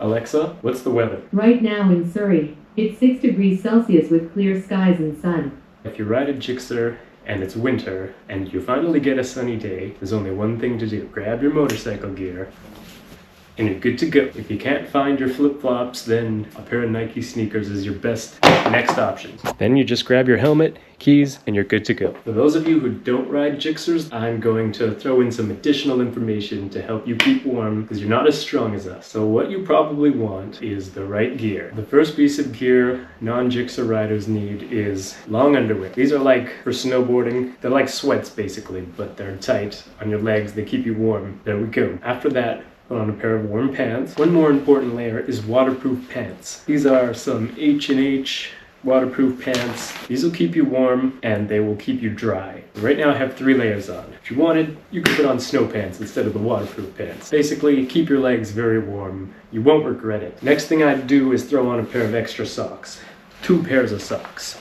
Alexa, what's the weather? Right now in Surrey, it's 6 degrees Celsius with clear skies and sun. If you ride a GSX-R and it's winter and you finally get a sunny day, there's only one thing to do. Grab your motorcycle gear and you're good to go. If you can't find your flip-flops, then a pair of Nike sneakers is your best next option. Then you just grab your helmet, keys, and you're good to go. For those of you who don't ride GSX-Rs, I'm going to throw in some additional information to help you keep warm because you're not as strong as us. So what you probably want is the right gear. The first piece of gear non-GSX-R riders need is long underwear. These are like for snowboarding. They're like sweats basically, but they're tight on your legs. They keep you warm. There we go. After that, put on a pair of warm pants. One more important layer is waterproof pants. These are some H&H waterproof pants. These will keep you warm and they will keep you dry. Right now I have 3 layers on. If you wanted, you could put on snow pants instead of the waterproof pants. Basically, keep your legs very warm. You won't regret it. Next thing I'd do is throw on a pair of extra socks. 2 pairs of socks.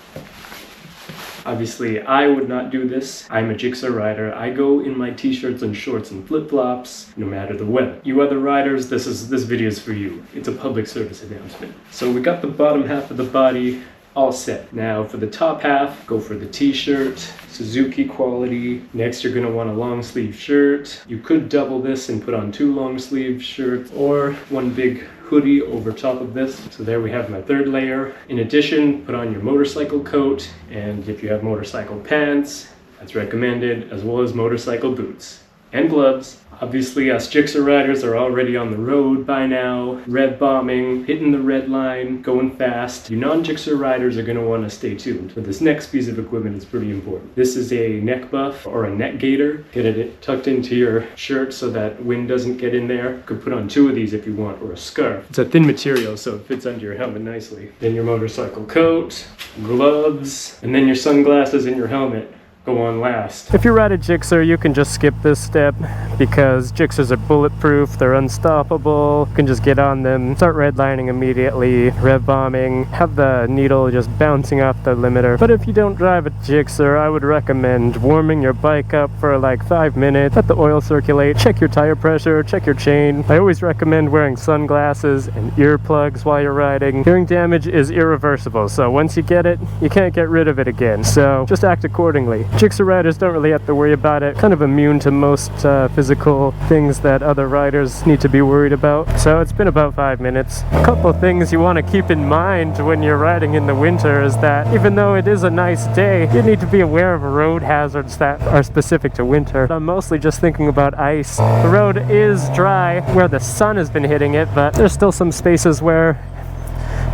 Obviously, I would not do this. I'm a GSX-R rider. I go in my t-shirts and shorts and flip-flops, no matter the weather. You other riders, this video is for you. It's a public service announcement. So we got the bottom half of the body all set. Now for the top half, go for the t-shirt, Suzuki quality. Next you're gonna want a long sleeve shirt. You could double this and put on 2 long sleeve shirts or 1 big hoodie over top of this. So there we have my 3rd layer. In addition, put on your motorcycle coat, and if you have motorcycle pants, that's recommended, as well as motorcycle boots and gloves. Obviously, us GSX-R riders are already on the road by now, red bombing, hitting the red line, going fast. You non-GSX-R riders are going to want to stay tuned. But this next piece of equipment is pretty important. This is a neck buff or a neck gaiter. Get it tucked into your shirt so that wind doesn't get in there. You could put on 2 of these if you want, or a scarf. It's a thin material, so it fits under your helmet nicely. Then your motorcycle coat, gloves, and then your sunglasses and your helmet go on last. If you ride a GSX-R, you can just skip this step because GSX-Rs are bulletproof, they're unstoppable. You can just get on them, start redlining immediately, rev bombing, have the needle just bouncing off the limiter. But if you don't drive a GSX-R, I would recommend warming your bike up for like 5 minutes, let the oil circulate, check your tire pressure, check your chain. I always recommend wearing sunglasses and earplugs while you're riding. Hearing damage is irreversible, so once you get it, you can't get rid of it again. So just act accordingly. GSX-R riders don't really have to worry about it, kind of immune to most physical things that other riders need to be worried about. So it's been about 5 minutes. A couple of things you want to keep in mind when you're riding in the winter is that even though it is a nice day, you need to be aware of road hazards that are specific to winter. I'm mostly just thinking about ice. The road is dry where the sun has been hitting it, but there's still some spaces where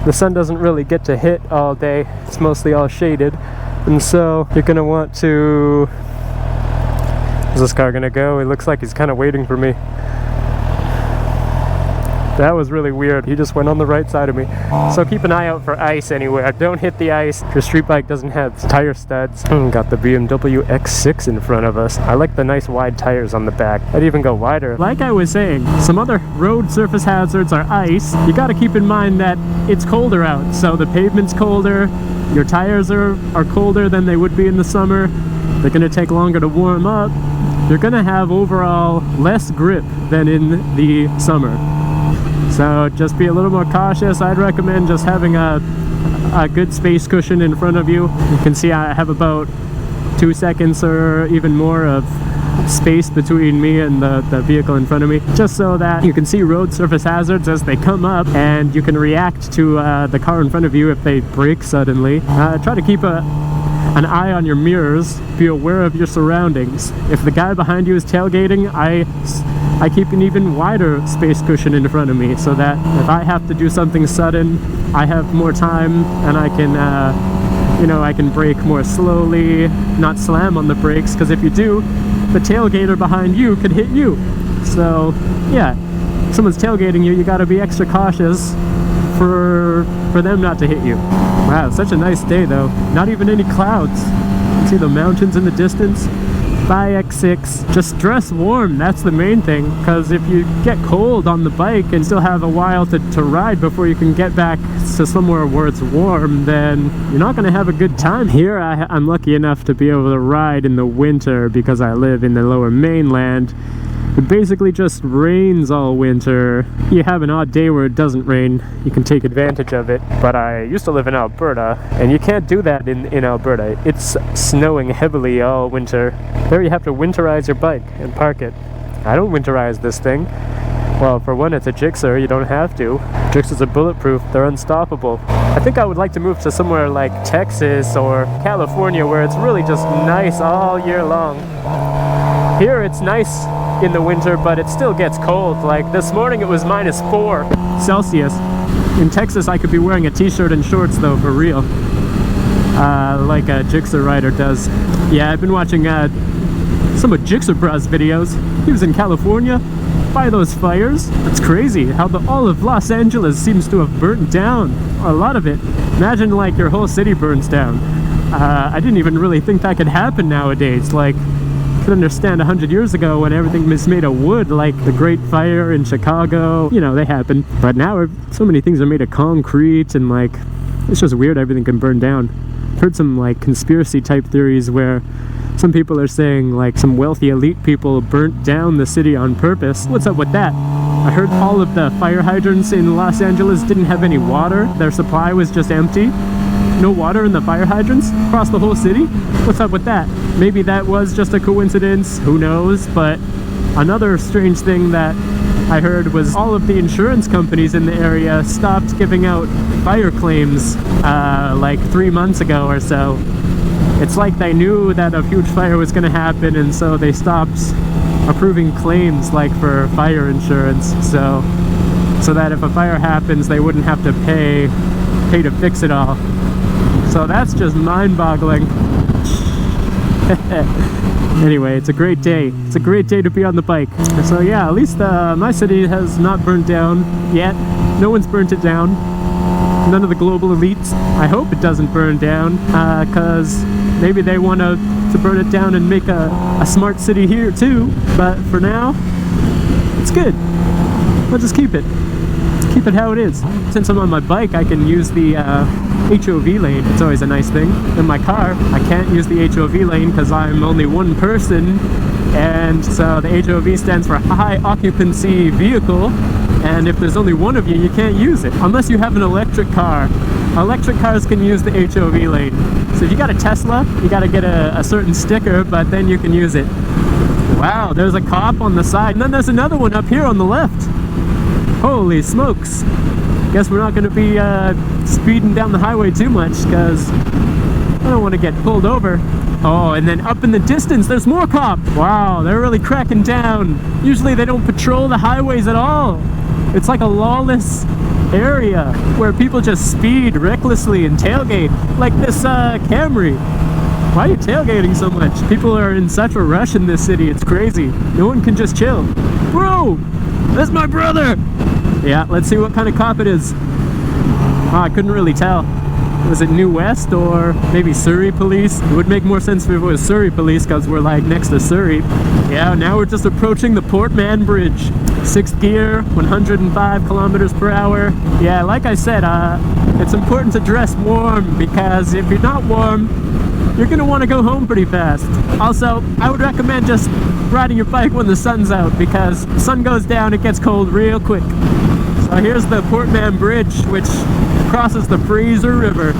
the sun doesn't really get to hit all day. It's mostly all shaded. And so you're gonna want to... Is this car gonna go? It looks like he's kind of waiting for me. That was really weird. He just went on the right side of me. So keep an eye out for ice anywhere. Don't hit the ice if your street bike doesn't have tire studs. Got the BMW X6 in front of us. I like the nice wide tires on the back. I'd even go wider. Like I was saying, some other road surface hazards are ice. You gotta keep in mind that it's colder out. So the pavement's colder. Your tires are colder than they would be in the summer. They're gonna take longer to warm up. You're gonna have overall less grip than in the summer. So just be a little more cautious. I'd recommend just having a good space cushion in front of you. You can see I have about 2 seconds or even more of space between me and the vehicle in front of me, just so that you can see road surface hazards as they come up and you can react to the car in front of you if they brake suddenly. Try to keep an eye on your mirrors. Be aware of your surroundings. If the guy behind you is tailgating, I keep an even wider space cushion in front of me so that if I have to do something sudden, I have more time and I can I can brake more slowly, not slam on the brakes, because if you do, the tailgater behind you could hit you. So yeah, if someone's tailgating you, you gotta be extra cautious for them not to hit you. Wow, such a nice day though. Not even any clouds. You can see the mountains in the distance. Bye X6. Just dress warm, that's the main thing, because if you get cold on the bike and still have a while to ride before you can get back to somewhere where it's warm, then you're not going to have a good time. Here I'm lucky enough to be able to ride in the winter because I live in the lower mainland, It basically just rains all winter. You have an odd day where it doesn't rain, you can take advantage of it. But I used to live in Alberta, and you can't do that in Alberta. It's snowing heavily all winter. There you have to winterize your bike and park it. I don't winterize this thing. Well, for one, it's a Gixxer, you don't have to. Gixxers are bulletproof, they're unstoppable. I think I would like to move to somewhere like Texas or California where it's really just nice all year long. Here it's nice in the winter, but it still gets cold. Like this morning it was -4 Celsius. In Texas I could be wearing a t-shirt and shorts though, for real. Like a Gixxer rider does. Yeah, I've been watching some of Gixxer Bros videos. He was in California by those fires. It's crazy how all of Los Angeles seems to have burnt down. A lot of it. Imagine like your whole city burns down. I didn't even really think that could happen nowadays. Like, I could understand 100 years ago when everything was made of wood, like the Great Fire in Chicago. You know, they happen. But now so many things are made of concrete, and like, it's just weird everything can burn down. I've heard some like conspiracy type theories where some people are saying like some wealthy elite people burnt down the city on purpose. What's up with that? I heard all of the fire hydrants in Los Angeles didn't have any water. Their supply was just empty. No water in the fire hydrants across the whole city? What's up with that? Maybe that was just a coincidence, who knows? But another strange thing that I heard was all of the insurance companies in the area stopped giving out fire claims like 3 months ago or so. It's like they knew that a huge fire was going to happen, and so they stopped approving claims like for fire insurance, so that if a fire happens they wouldn't have to pay to fix it all. So that's just mind-boggling. Anyway, it's a great day. It's a great day to be on the bike. So yeah, at least my city has not burnt down yet. No one's burnt it down. None of the global elites. I hope it doesn't burn down, because maybe they want to burn it down and make a smart city here too. But for now, it's good. We'll just keep it. Keep it how it is. Since I'm on my bike, I can use the HOV lane. It's always a nice thing. In my car, I can't use the HOV lane because I'm only one person, and so the HOV stands for high occupancy vehicle, and if there's only one of you, you can't use it unless you have an electric car. Electric cars can use the HOV lane. So if you got a Tesla, you got to get a certain sticker, but then you can use it. Wow, there's a cop on the side, and then there's another one up here on the left. Holy smokes. Guess we're not going to be speeding down the highway too much, because I don't want to get pulled over. Oh, and then up in the distance, there's more cops. Wow, they're really cracking down. Usually they don't patrol the highways at all. It's like a lawless area where people just speed recklessly and tailgate, like this Camry. Why are you tailgating so much? People are in such a rush in this city, it's crazy. No one can just chill. Bro, that's my brother! Yeah, let's see what kind of cop it is. Oh, I couldn't really tell. Was it New West or maybe Surrey police? It would make more sense if it was Surrey police because we're like next to Surrey. Yeah, now we're just approaching the Portman Bridge. 6th gear, 105 kilometers per hour. Yeah, like I said, it's important to dress warm, because if you're not warm, you're gonna want to go home pretty fast. Also, I would recommend just riding your bike when the sun's out, because the sun goes down, it gets cold real quick. So here's the Portman Bridge, which crosses the Fraser River.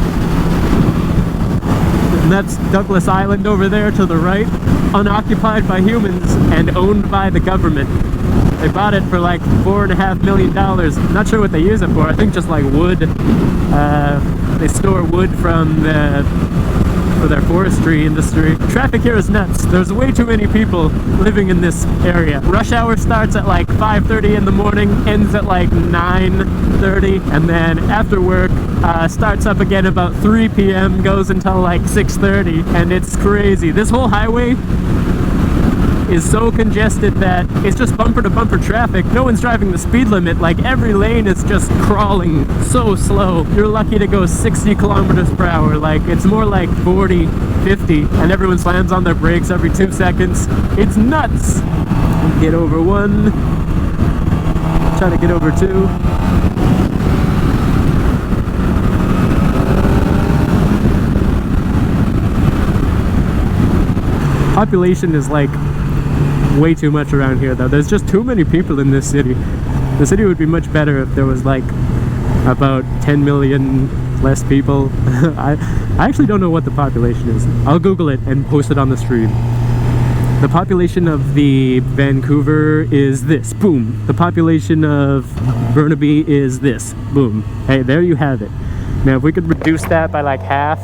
And that's Douglas Island over there to the right, unoccupied by humans and owned by the government. They bought it for like $4.5 million. Not sure what they use it for. I think just like wood. They store wood from for their forestry industry. Traffic here is nuts. There's way too many people living in this area. Rush hour starts at like 5:30 in the morning, ends at like 9:30, and then after work starts up again about 3 p.m., goes until like 6:30, and it's crazy. This whole highway is so congested that it's just bumper to bumper traffic. No one's driving the speed limit. Like, every lane is just crawling so slow. You're lucky to go 60 kilometers per hour. Like, it's more like 40, 50, and everyone slams on their brakes every 2 seconds. It's nuts. Get over one. Try to get over two. Population is like way too much around here though. There's just too many people in this city. The city would be much better if there was like about 10 million less people. I actually don't know what the population is. I'll Google it and post it on the stream. The population of the Vancouver is this, boom. The population of Burnaby is this, boom. Hey, there you have it. Now if we could reduce that by like half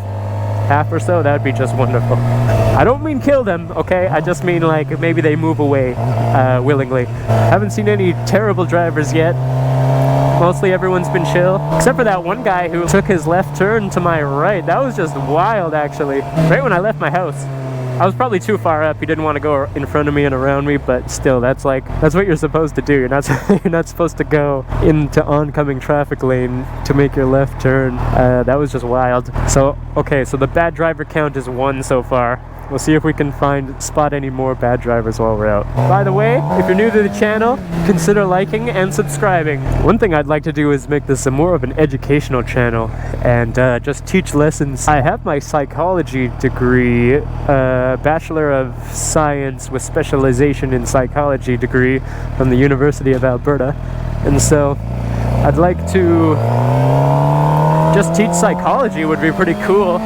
or so, that would be just wonderful. I don't mean kill them, okay? I just mean like maybe they move away willingly. Haven't seen any terrible drivers yet. Mostly everyone's been chill, except for that one guy who took his left turn to my right. That was just wild, actually. Right when I left my house. I was probably too far up. He didn't want to go in front of me and around me, but still, that's what you're supposed to do. You're not supposed to go into oncoming traffic lane to make your left turn. That was just wild. So, okay, so the bad driver count is 1 so far. We'll see if we can spot any more bad drivers while we're out. By the way, if you're new to the channel, consider liking and subscribing. One thing I'd like to do is make this more of an educational channel and just teach lessons. I have my psychology degree, Bachelor of Science with specialization in psychology degree from the University of Alberta. And so I'd like to just teach psychology. Would be pretty cool.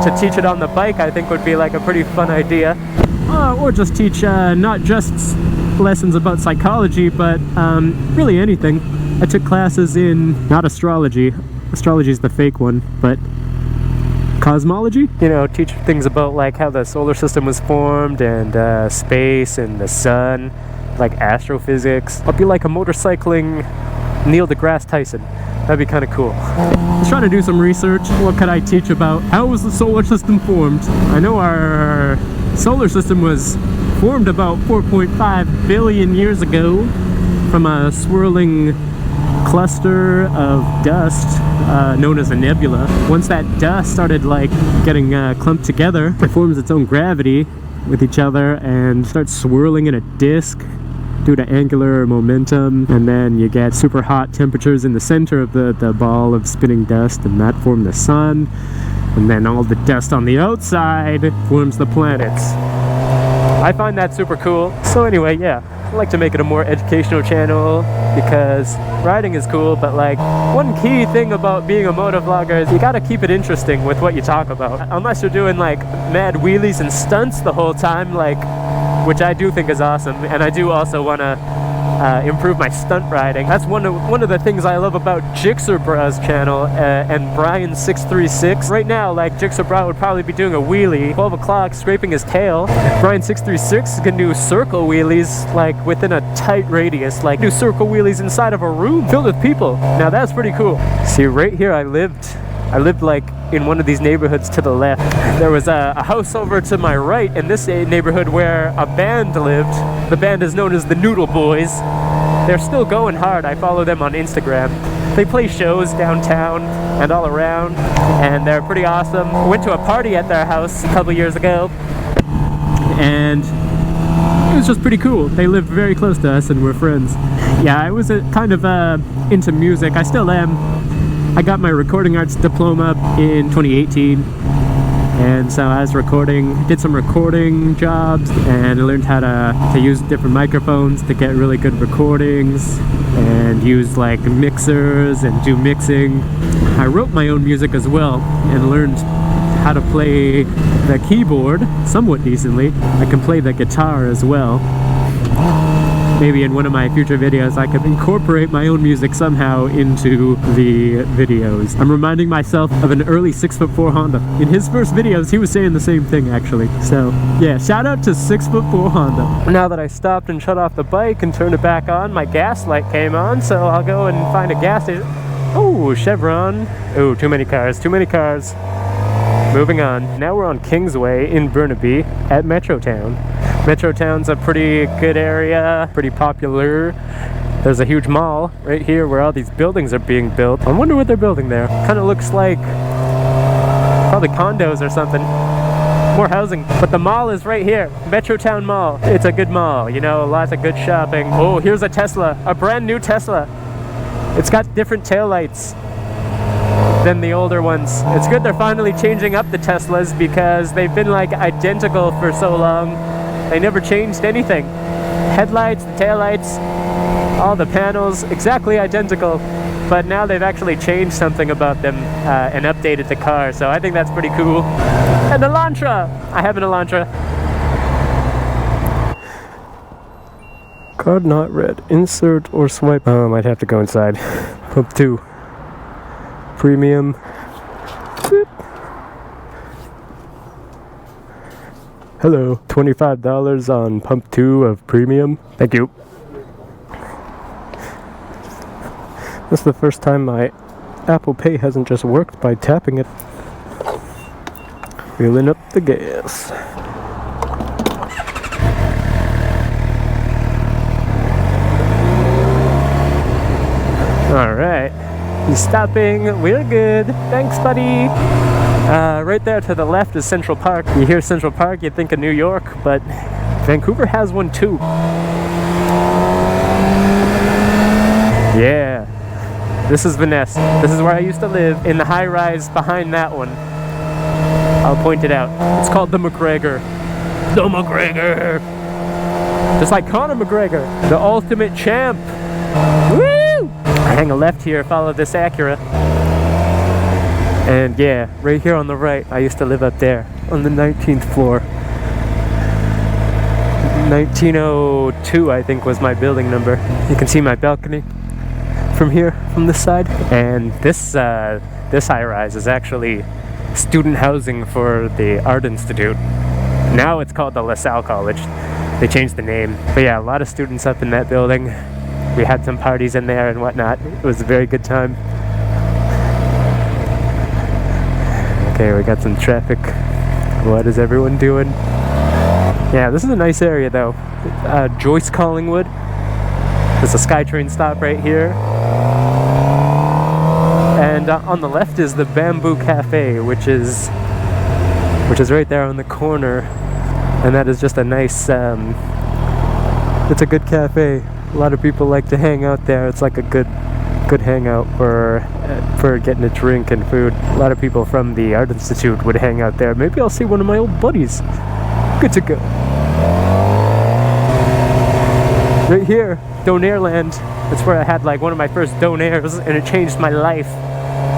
To teach it on the bike, I think, would be like a pretty fun idea. Or just teach not just lessons about psychology, but really anything. I took classes in, not astrology. Astrology is the fake one, but cosmology? You know, teach things about like how the solar system was formed and space and the sun, like astrophysics. I'll be like a motorcycling Neil deGrasse Tyson. That'd be kind of cool. I was trying to do some research. What could I teach about? How was the solar system formed? I know our solar system was formed about 4.5 billion years ago from a swirling cluster of dust known as a nebula. Once that dust started like getting clumped together, it forms its own gravity with each other and starts swirling in a disk due to angular momentum, and then you get super hot temperatures in the center of the ball of spinning dust, and that forms the sun, and then all the dust on the outside forms the planets. I find that super cool. So anyway, yeah, I like to make it a more educational channel because riding is cool, but like one key thing about being a motovlogger is you gotta keep it interesting with what you talk about. Unless you're doing like mad wheelies and stunts the whole time, like, which I do think is awesome, and I do also want to improve my stunt riding. That's one of the things I love about GSX-R's channel and Brian 636. Right now, like GSX-R would probably be doing a wheelie, 12 o'clock, scraping his tail. Brian 636 can do circle wheelies like within a tight radius, like do circle wheelies inside of a room filled with people. Now that's pretty cool. See, right here I lived like in one of these neighborhoods to the left. There was a house over to my right in this neighborhood where a band lived. The band is known as the Noodle Boys. They're still going hard. I follow them on Instagram. They play shows downtown and all around, and they're pretty awesome. Went to a party at their house a couple years ago, and it was just pretty cool. They lived very close to us and we're friends. Yeah, I was kind of into music. I still am. I got my recording arts diploma in 2018, and so I was did some recording jobs, and I learned how to use different microphones to get really good recordings and use like mixers and do mixing. I wrote my own music as well and learned how to play the keyboard somewhat decently. I can play the guitar as well. Maybe in one of my future videos I could incorporate my own music somehow into the videos. I'm reminding myself of an early 6'4" Honda. In his first videos he was saying the same thing actually. So yeah, shout out to 6'4" Honda. Now that I stopped and shut off the bike and turned it back on, my gas light came on, so I'll go and find a gas station. Oh, Chevron. Oh, too many cars. Moving on. Now we're on Kingsway in Burnaby at Metrotown. Metrotown's a pretty good area, pretty popular. There's a huge mall right here where all these buildings are being built. I wonder what they're building there. Kind of looks like probably condos or something. More housing. But the mall is right here. Metrotown Mall. It's a good mall, you know, lots of good shopping. Oh, here's a Tesla. A brand new Tesla. It's got different taillights than the older ones. It's good they're finally changing up the Teslas because they've been like identical for so long. They never changed anything. Headlights, the taillights, all the panels, exactly identical. But now they've actually changed something about them and updated the car. So I think that's pretty cool. An Elantra! I have an Elantra. Card not read. Insert or swipe. Oh, I might have to go inside. Pump 2. Premium. Boop. Hello. $25 on pump 2 of premium. Thank you. This is the first time my Apple Pay hasn't just worked by tapping it. Filling up the gas. Alright, he's stopping, we're good, thanks buddy! Right there to the left is Central Park. You hear Central Park, you think of New York, but Vancouver has one too. Yeah, this is Vanessa. This is where I used to live, in the high rise behind that one. I'll point it out. It's called the McGregor. The McGregor! Just like Conor McGregor, the ultimate champ! Woo! Hang a left here, follow this Acura. And yeah, right here on the right, I used to live up there on the 19th floor. 1902, I think, was my building number. You can see my balcony from here, from this side. And this high-rise is actually student housing for the Art Institute. Now it's called the LaSalle College. They changed the name. But yeah, a lot of students up in that building. We had some parties in there and whatnot. It was a very good time. Okay, we got some traffic. What is everyone doing? Yeah, this is a nice area though. Joyce Collingwood. There's a SkyTrain stop right here. And on the left is the Bamboo Cafe, which is right there on the corner. And that is just a nice, it's a good cafe. A lot of people like to hang out there. It's like a good hangout for getting a drink and food. A lot of people from the Art Institute would hang out there. Maybe I'll see one of my old buddies. Good to go. Right here, Donairland. That's where I had like one of my first Donairs, and it changed my life.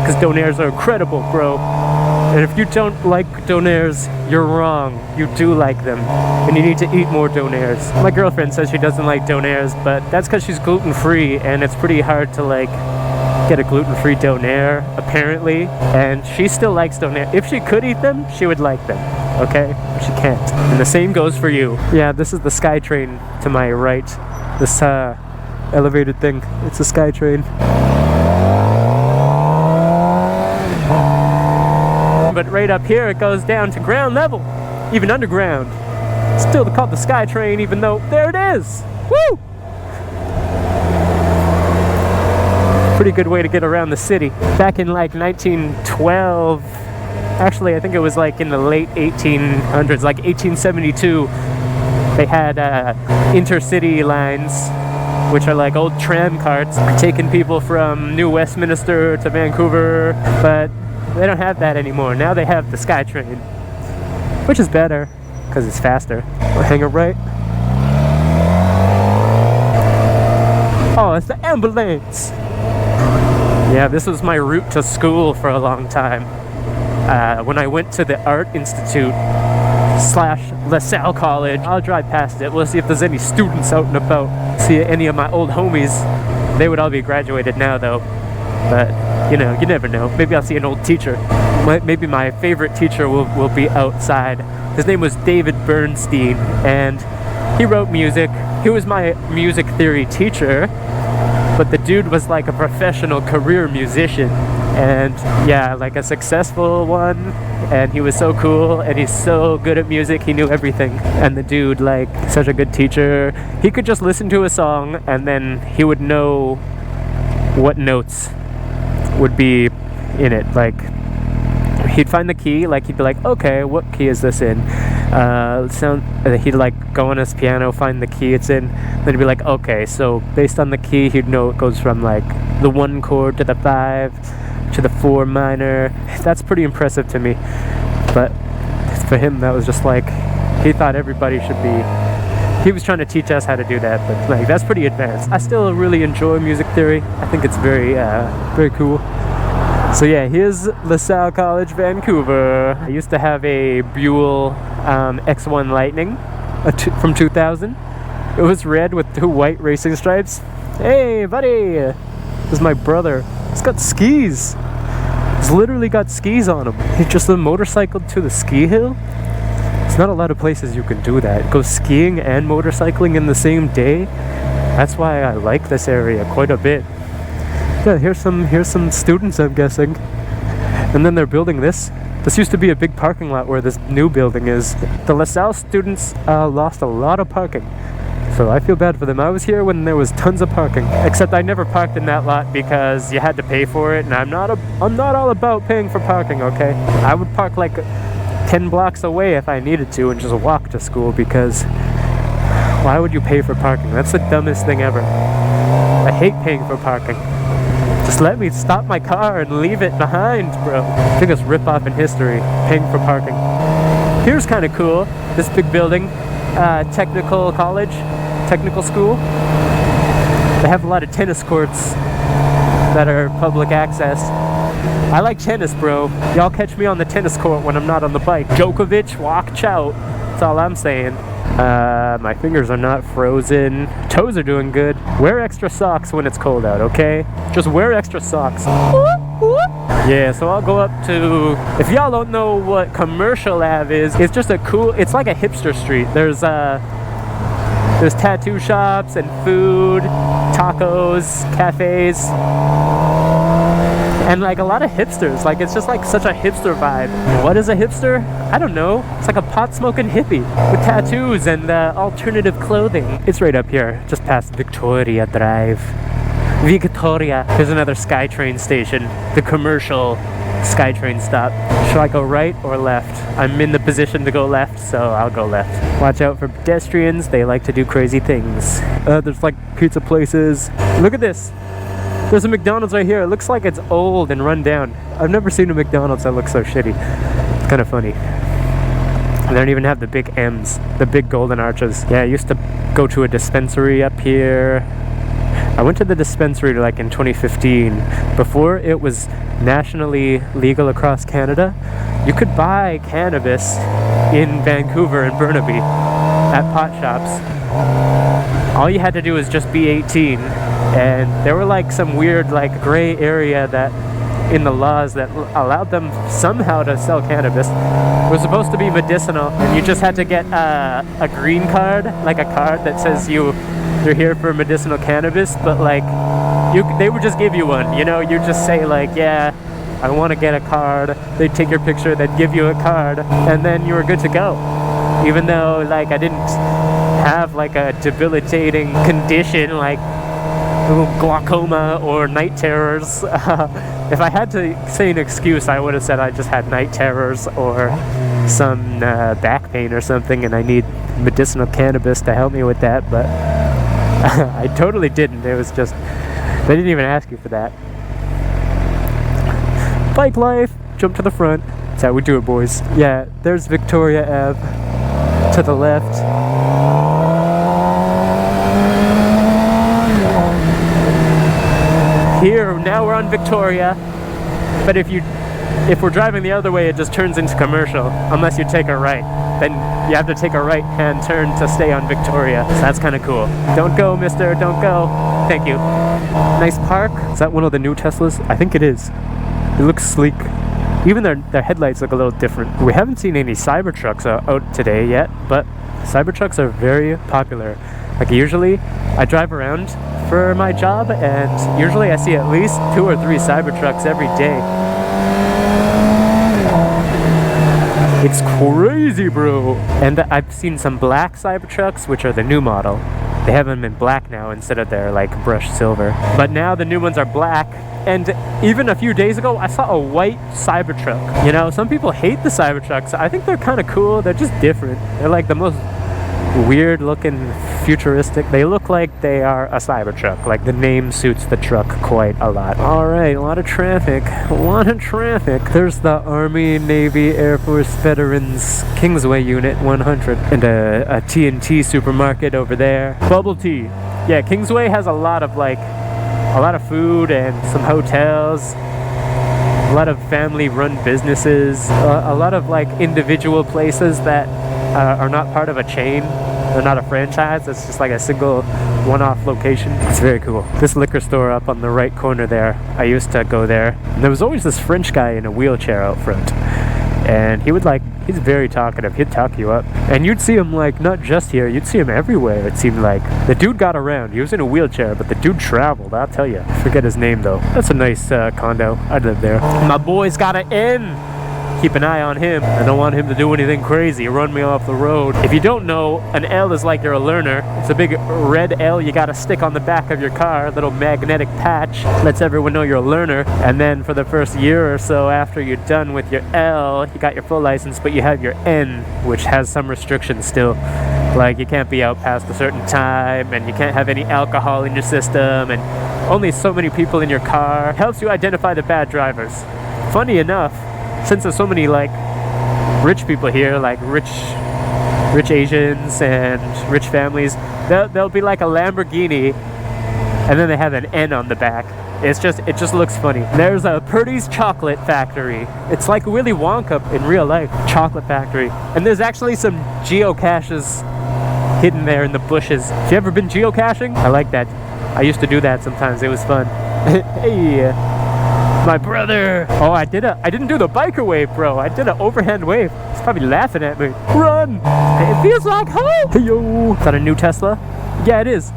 Because Donairs are incredible, bro. And if you don't like Donairs, you're wrong. You do like them. And you need to eat more Donairs. My girlfriend says she doesn't like Donairs, but that's because she's gluten-free, and it's pretty hard to like get a gluten-free Donair, apparently. And she still likes Donair. If she could eat them, she would like them. Okay? But she can't. And the same goes for you. Yeah, this is the SkyTrain to my right. This elevated thing. It's a SkyTrain. But right up here it goes down to ground level, even underground. Still called the SkyTrain, even though there it is. Woo! Pretty good way to get around the city. Back in like 1912, actually I think it was like in the late 1800s, like 1872, they had intercity lines, which are like old tram carts taking people from New Westminster to Vancouver, but they don't have that anymore. Now they have the SkyTrain, which is better because it's faster. We'll hang a right. Oh, it's the ambulance. Yeah, this was my route to school for a long time. When I went to the Art Institute / LaSalle College, I'll drive past it. We'll see if there's any students out and about. See any of my old homies. They would all be graduated now though. But, you know, you never know. Maybe I'll see an old teacher. Maybe my favorite teacher will be outside. His name was David Bernstein, and he wrote music. He was my music theory teacher, but the dude was like a professional career musician. And yeah, like a successful one. And he was so cool, and he's so good at music. He knew everything. And the dude, like, such a good teacher. He could just listen to a song, and then he would know what notes would be in it. Like, he'd find the key, like he'd be like, okay, what key is this in? He'd like go on his piano, find the key it's in, then he'd be like, okay, so based on the key, he'd know it goes from like the 1 chord to the 5 to the 4 minor. That's pretty impressive to me. But for him, that was just like, he thought everybody should be He was trying to teach us how to do that, but like that's pretty advanced. I still really enjoy music theory. I think it's very very cool. So yeah, here's LaSalle College, Vancouver. I used to have a Buell X1 Lightning from 2000. It was red with 2 white racing stripes. Hey buddy, this is my brother. He's got skis. He's literally got skis on him. He just motorcycled to the ski hill. There's not a lot of places you can do that. Go skiing and motorcycling in the same day. That's why I like this area quite a bit. Yeah, here's some students, I'm guessing. And then they're building this. This used to be a big parking lot where this new building is. The LaSalle students lost a lot of parking. So I feel bad for them. I was here when there was tons of parking. Except I never parked in that lot because you had to pay for it, and I'm not all about paying for parking, okay? I would park like 10 blocks away if I needed to and just walk to school, because why would you pay for parking? That's the dumbest thing ever. I hate paying for parking. Just let me stop my car and leave it behind, bro. Biggest rip-off in history, paying for parking. Here's kind of cool, this big building, technical college, technical school. They have a lot of tennis courts that are public access. I like tennis, bro. Y'all catch me on the tennis court when I'm not on the bike. Djokovic, watch out. That's all I'm saying. My fingers are not frozen. Toes are doing good. Wear extra socks when it's cold out, okay? Just wear extra socks. Yeah, so I'll go up to... If y'all don't know what Commercial Ave is, it's just a cool... It's like a hipster street. There's tattoo shops and food, tacos, cafes, and like a lot of hipsters. Like it's just like such a hipster vibe. What is a hipster? I don't know. It's like a pot-smoking hippie with tattoos and alternative clothing. It's right up here, just past Victoria Drive. Victoria. There's another SkyTrain station, the Commercial SkyTrain stop. Should I go right or left? I'm in the position to go left, so I'll go left. Watch out for pedestrians, they like to do crazy things. There's like pizza places. Look at this. There's a McDonald's right here. It looks like it's old and run down. I've never seen a McDonald's that looks so shitty. It's kind of funny. They don't even have the big M's, the big golden arches. Yeah, I used to go to a dispensary up here. I went to the dispensary like in 2015. Before it was nationally legal across Canada, you could buy cannabis in Vancouver and Burnaby at pot shops. All you had to do was just be 18, and there were like some weird like gray area that in the laws that allowed them somehow to sell cannabis. It was supposed to be medicinal, and you just had to get a green card, like a card that says you're here for medicinal cannabis, but like they would just give you one, you know. You just say like, yeah, I want to get a card. They'd take your picture, they'd give you a card, and then you were good to go. Even though like I didn't have like a debilitating condition like glaucoma or night terrors. If I had to say an excuse, I would have said I just had night terrors or some back pain or something, and I need medicinal cannabis to help me with that, but I totally didn't. It was just, they didn't even ask you for that. Bike life, jump to the front. That's how we do it, boys. Yeah, there's Victoria Ave to the left. Here, now we're on Victoria, but if we're driving the other way, it just turns into Commercial, unless you take a right. Then you have to take a right-hand turn to stay on Victoria, so that's kind of cool. Don't go, mister, don't go. Thank you. Nice park. Is that one of the new Teslas? I think it is. It looks sleek. Even their headlights look a little different. We haven't seen any Cybertrucks out today yet, but Cybertrucks are very popular. Like usually, I drive around for my job, and usually I see at least 2 or 3 Cybertrucks every day. It's crazy, bro. And I've seen some black Cybertrucks, which are the new model. They have them in black now instead of their like brushed silver. But now the new ones are black. And even a few days ago, I saw a white Cybertruck. You know, some people hate the Cybertrucks. I think they're kind of cool. They're just different. They're like the most weird looking futuristic. They look like they are a Cybertruck. Like the name suits the truck quite a lot. All right, a lot of traffic. A lot of traffic. There's the Army, Navy, Air Force Veterans Kingsway Unit 100 and a TNT supermarket over there. Bubble tea. Yeah, Kingsway has a lot of food and some hotels. A lot of family-run businesses, a lot of like individual places that are not part of a chain. They're not a franchise. It's just like a single one-off location. It's very cool. This liquor store up on the right corner there, I used to go there. And there was always this French guy in a wheelchair out front. And he's very talkative. He'd talk you up. And you'd see him like, not just here, you'd see him everywhere, it seemed like. The dude got around. He was in a wheelchair, but the dude traveled, I'll tell you. I forget his name though. That's a nice condo. I'd live there. My boy's got an inn. Keep an eye on him. I don't want him to do anything crazy, run me off the road. If you don't know, an L is like you're a learner. It's a big red L you gotta stick on the back of your car, a little magnetic patch, lets everyone know you're a learner. And then for the first year or so after you're done with your L, you got your full license, but you have your N, which has some restrictions still. Like you can't be out past a certain time, and you can't have any alcohol in your system, and only so many people in your car. It helps you identify the bad drivers. Funny enough, since there's so many like rich people here, like rich Asians and rich families, they'll be like a Lamborghini and then they have an N on the back. It just looks funny. There's a Purdy's chocolate factory. It's like Willy Wonka in real life. Chocolate factory. And there's actually some geocaches hidden there in the bushes. Have you ever been geocaching? I like that. I used to do that sometimes. It was fun. Hey. My brother! Oh, I didn't do the biker wave, bro. I did an overhand wave. He's probably laughing at me. Run! It feels like home! Hey, yo! Is that a new Tesla? Yeah, it is.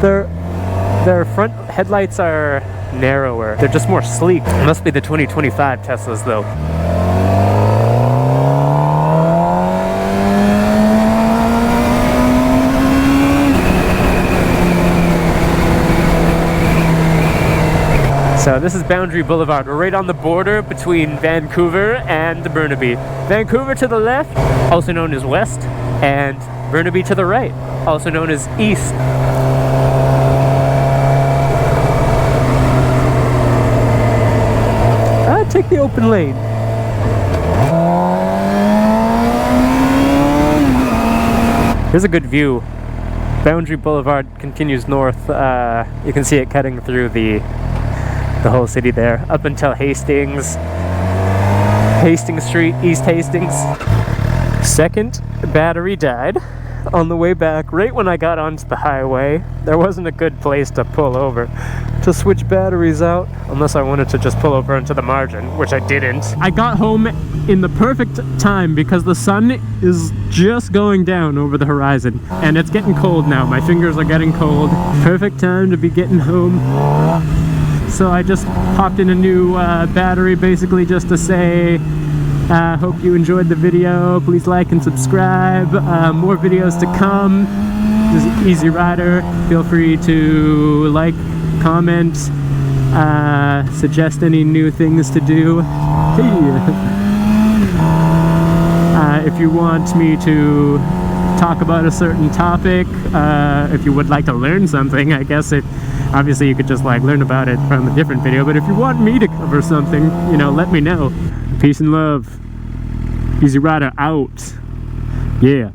Their front headlights are narrower. They're just more sleek. It must be the 2025 Teslas, though. So this is Boundary Boulevard. We're right on the border between Vancouver and Burnaby. Vancouver to the left, also known as west, and Burnaby to the right, also known as east. Take the open lane. Here's a good view. Boundary Boulevard continues north. You can see it cutting through the whole city there, up until Hastings Street, East Hastings. Second battery died on the way back, right when I got onto the highway. There wasn't a good place to pull over to switch batteries out, unless I wanted to just pull over into the margin, which I didn't. I got home in the perfect time because the sun is just going down over the horizon, and it's getting cold now. My fingers are getting cold. Perfect time to be getting home. So I just popped in a new battery, basically just to say, hope you enjoyed the video. Please like and subscribe. More videos to come. This is Easy Rider. Feel free to like, comment, suggest any new things to do. If you want me to talk about a certain topic, if you would like to learn something, I guess obviously you could just like learn about it from a different video, but if you want me to cover something, you know, let me know. Peace and love. Easy Rider out. Yeah.